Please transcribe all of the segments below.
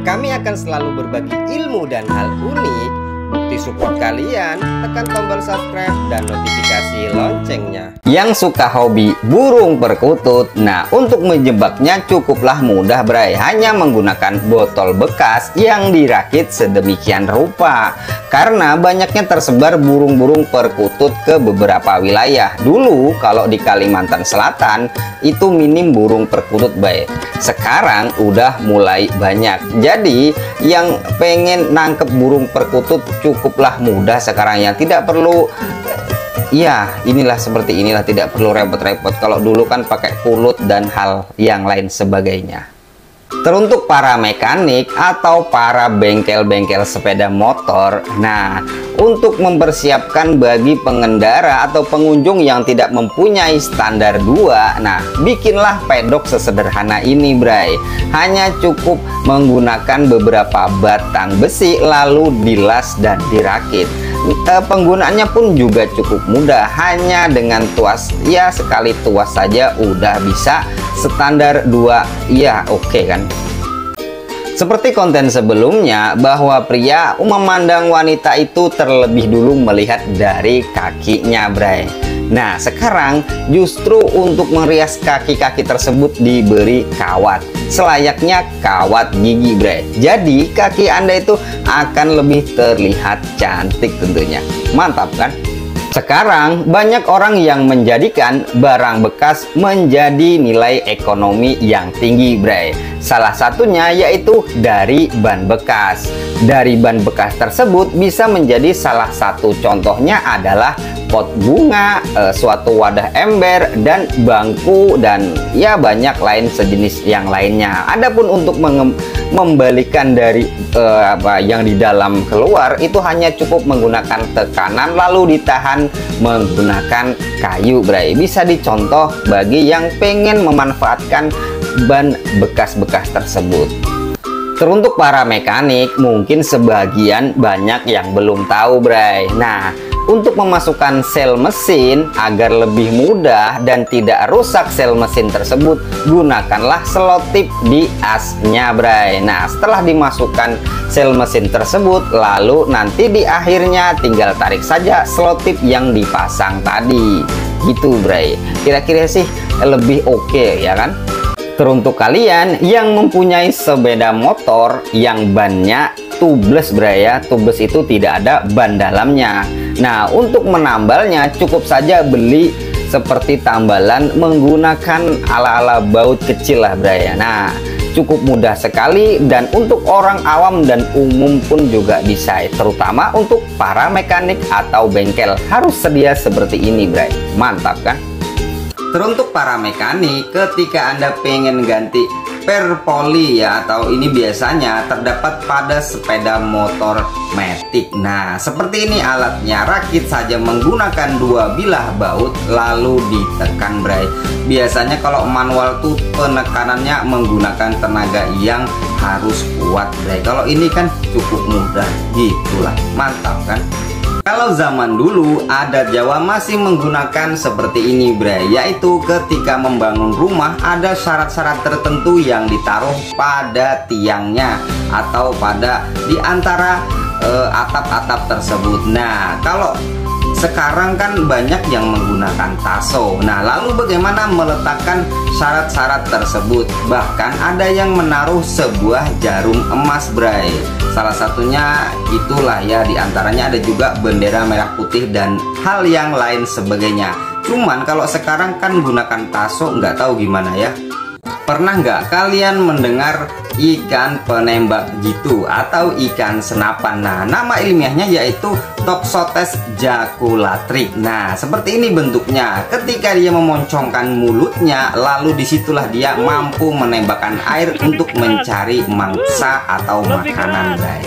Kami akan selalu berbagi ilmu dan hal unik. Bukti support kalian, tekan tombol subscribe dan notifikasi loncengnya. Yang suka hobi burung perkutut, nah untuk menjebaknya cukuplah mudah bray. Hanya menggunakan botol bekas yang dirakit sedemikian rupa. Karena banyaknya tersebar burung-burung perkutut ke beberapa wilayah. Dulu kalau di Kalimantan Selatan itu minim burung perkutut bray. Sekarang udah mulai banyak. Jadi yang pengen nangkep burung perkutut cukuplah mudah sekarang ya, tidak perlu ya inilah seperti inilah, tidak perlu repot-repot. Kalau dulu kan pakai pulut dan hal yang lain sebagainya. Teruntuk para mekanik atau para bengkel-bengkel sepeda motor, nah untuk mempersiapkan bagi pengendara atau pengunjung yang tidak mempunyai standar 2, nah bikinlah pedok sesederhana ini bray. Hanya cukup menggunakan beberapa batang besi lalu dilas dan dirakit. Penggunaannya pun juga cukup mudah, hanya dengan tuas ya, sekali tuas saja udah bisa standar 2 ya, oke kan. Seperti konten sebelumnya bahwa pria memandang wanita itu terlebih dulu melihat dari kakinya bray. Nah sekarang justru untuk merias kaki-kaki tersebut diberi kawat, selayaknya kawat gigi bray. Jadi kaki Anda itu akan lebih terlihat cantik tentunya. Mantap kan? Sekarang banyak orang yang menjadikan barang bekas menjadi nilai ekonomi yang tinggi bray. Salah satunya yaitu dari ban bekas. Dari ban bekas tersebut bisa menjadi salah satu contohnya adalah pot bunga, suatu wadah ember, dan bangku, dan ya banyak lain sejenis yang lainnya. Adapun untuk membalikan dari yang di dalam keluar itu hanya cukup menggunakan tekanan lalu ditahan menggunakan kayu bray. Bisa dicontoh bagi yang pengen memanfaatkan ban bekas-bekas tersebut. Teruntuk para mekanik, mungkin sebagian banyak yang belum tahu bray. Nah untuk memasukkan sel mesin agar lebih mudah dan tidak rusak sel mesin tersebut, gunakanlah selotip di asnya bray. Nah setelah dimasukkan sel mesin tersebut, lalu nanti di akhirnya tinggal tarik saja selotip yang dipasang tadi gitu bray. Kira-kira sih lebih oke ya kan. Teruntuk kalian yang mempunyai sepeda motor yang bannya tubeless bray ya, tubeless itu tidak ada ban dalamnya. Nah untuk menambalnya cukup saja beli seperti tambalan menggunakan ala-ala baut kecil lah bray ya. Nah cukup mudah sekali dan untuk orang awam dan umum pun juga bisa, terutama untuk para mekanik atau bengkel harus sedia seperti ini bray. Mantap kan? Teruntuk para mekanik, ketika Anda pengen ganti perpoli ya, atau ini biasanya terdapat pada sepeda motor matic. Nah seperti ini alatnya, rakit saja menggunakan 2 bilah baut lalu ditekan bray. Biasanya kalau manual tuh penekanannya menggunakan tenaga yang harus kuat bray. Kalau ini kan cukup mudah gitulah. Mantap kan? Kalau zaman dulu adat Jawa masih menggunakan seperti ini bray, yaitu ketika membangun rumah ada syarat-syarat tertentu yang ditaruh pada tiangnya atau pada di antara atap-atap tersebut. Nah kalau sekarang kan banyak yang menggunakan taso. Nah lalu bagaimana meletakkan syarat-syarat tersebut? Bahkan ada yang menaruh sebuah jarum emas bray. Salah satunya itulah ya, diantaranya ada juga bendera merah putih dan hal yang lain sebagainya. Cuman kalau sekarang kan gunakan taso, nggak tahu gimana ya. Pernah nggak kalian mendengar ikan penembak gitu atau ikan senapan? Nah nama ilmiahnya yaitu Toxotes jaculatri. Nah seperti ini bentuknya. Ketika dia memoncongkan mulutnya, lalu disitulah dia mampu menembakkan air untuk mencari mangsa atau makanan bray.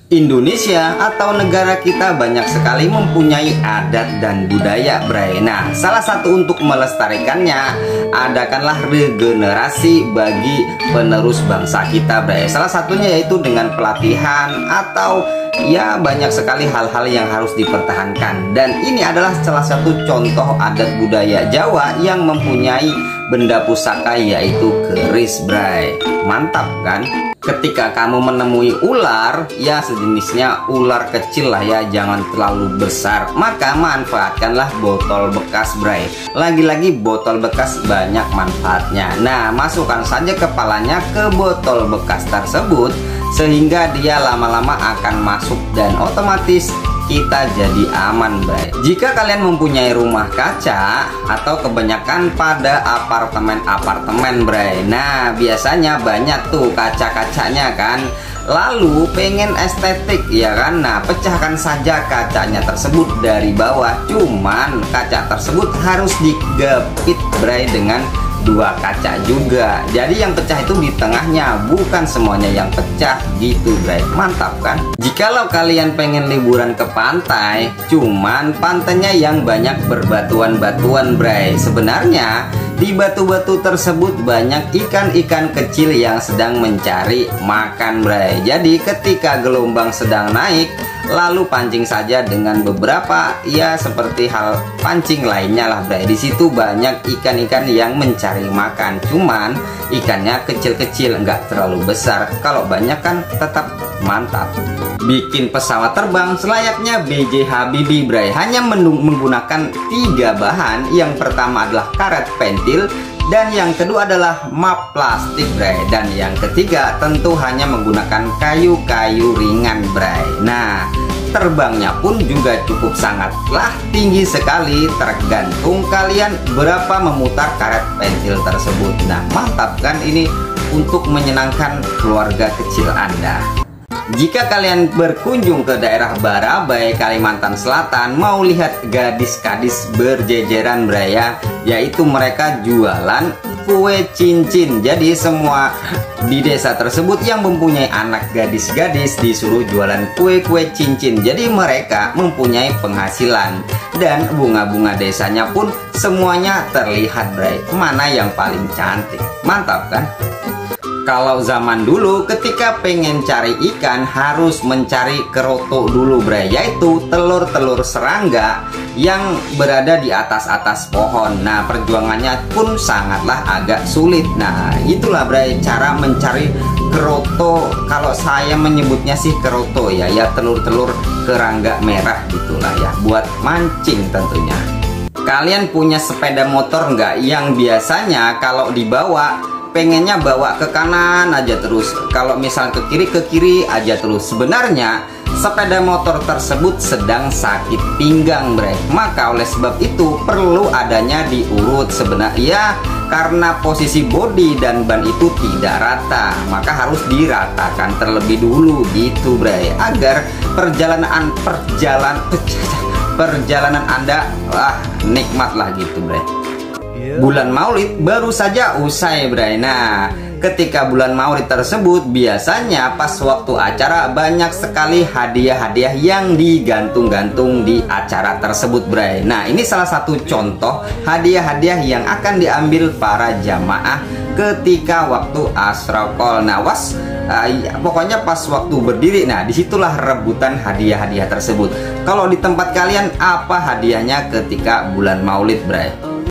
Indonesia atau negara kita banyak sekali mempunyai adat dan budaya bray. Nah salah satu untuk melestarikannya, adakanlah regenerasi bagi penerus bangsa kita bray. Salah satunya yaitu dengan pelatihan atau ya banyak sekali hal-hal yang harus dipertahankan. Dan ini adalah salah satu contoh adat budaya Jawa yang mempunyai benda pusaka, yaitu keris, bray. Mantap kan? Ketika kamu menemui ular, ya sejenisnya ular kecil lah ya, jangan terlalu besar, maka manfaatkanlah botol bekas, bray. Lagi-lagi botol bekas banyak manfaatnya. Nah, masukkan saja kepalanya ke botol bekas tersebut, sehingga dia lama-lama akan masuk dan otomatis kita jadi aman, bray. Jika kalian mempunyai rumah kaca atau kebanyakan pada apartemen, bray. Nah, biasanya banyak tuh kaca-kacanya kan. Lalu pengen estetik ya kan. Nah, pecahkan saja kacanya tersebut dari bawah. Cuman kaca tersebut harus digapit, bray, dengan dua kaca juga. Jadi yang pecah itu di tengahnya, bukan semuanya yang pecah gitu, bray. Mantap kan? Jikalau kalian pengen liburan ke pantai, cuman pantainya yang banyak berbatuan-batuan, bray. Sebenarnya di batu-batu tersebut banyak ikan-ikan kecil yang sedang mencari makan, bray. Jadi ketika gelombang sedang naik, lalu pancing saja dengan beberapa, ya seperti hal pancing lainnya lah, bray. Di situ banyak ikan-ikan yang mencari makan. Cuman ikannya kecil-kecil, nggak terlalu besar. Kalau banyak kan tetap mantap. Bikin pesawat terbang selayaknya B.J. Habibie, bray. Hanya menggunakan 3 bahan. Yang pertama adalah karet pentil, dan yang kedua adalah map plastik, bray. Dan yang ketiga tentu hanya menggunakan kayu-kayu ringan, bray. Nah, terbangnya pun juga cukup sangatlah tinggi sekali, tergantung kalian berapa memutar karet pensil tersebut. Nah, mantap kan ini untuk menyenangkan keluarga kecil Anda. Jika kalian berkunjung ke daerah Barabai, Kalimantan Selatan, mau lihat gadis-gadis berjejeran, bray, ya, yaitu mereka jualan kue cincin. Jadi semua di desa tersebut yang mempunyai anak gadis-gadis disuruh jualan kue-kue cincin. Jadi mereka mempunyai penghasilan, dan bunga-bunga desanya pun semuanya terlihat, bray. Mana yang paling cantik? Mantap kan? Kalau zaman dulu ketika pengen cari ikan harus mencari keroto dulu, bray, yaitu telur-telur serangga yang berada di atas-atas pohon. Nah, perjuangannya pun sangatlah agak sulit. Nah, itulah, bray, cara mencari keroto. Kalau saya menyebutnya sih keroto ya, ya telur-telur kerangga merah gitulah ya, buat mancing tentunya. Kalian punya sepeda motor nggak yang biasanya kalau dibawa pengennya bawa ke kanan aja terus, kalau misal ke kiri aja terus? Sebenarnya sepeda motor tersebut sedang sakit pinggang, bray. Maka oleh sebab itu perlu adanya diurut. Sebenarnya karena posisi bodi dan ban itu tidak rata, maka harus diratakan terlebih dulu gitu, bray, agar perjalanan Anda nikmat lah gitu, bray. Bulan Maulid baru saja usai, bray. Nah, ketika bulan Maulid tersebut biasanya pas waktu acara banyak sekali hadiah-hadiah yang digantung-gantung di acara tersebut, bray. Nah, ini salah satu contoh hadiah-hadiah yang akan diambil para jamaah ketika waktu asrokol. Nah, pokoknya pas waktu berdiri, nah disitulah rebutan hadiah-hadiah tersebut. Kalau di tempat kalian apa hadiahnya ketika bulan Maulid, bray?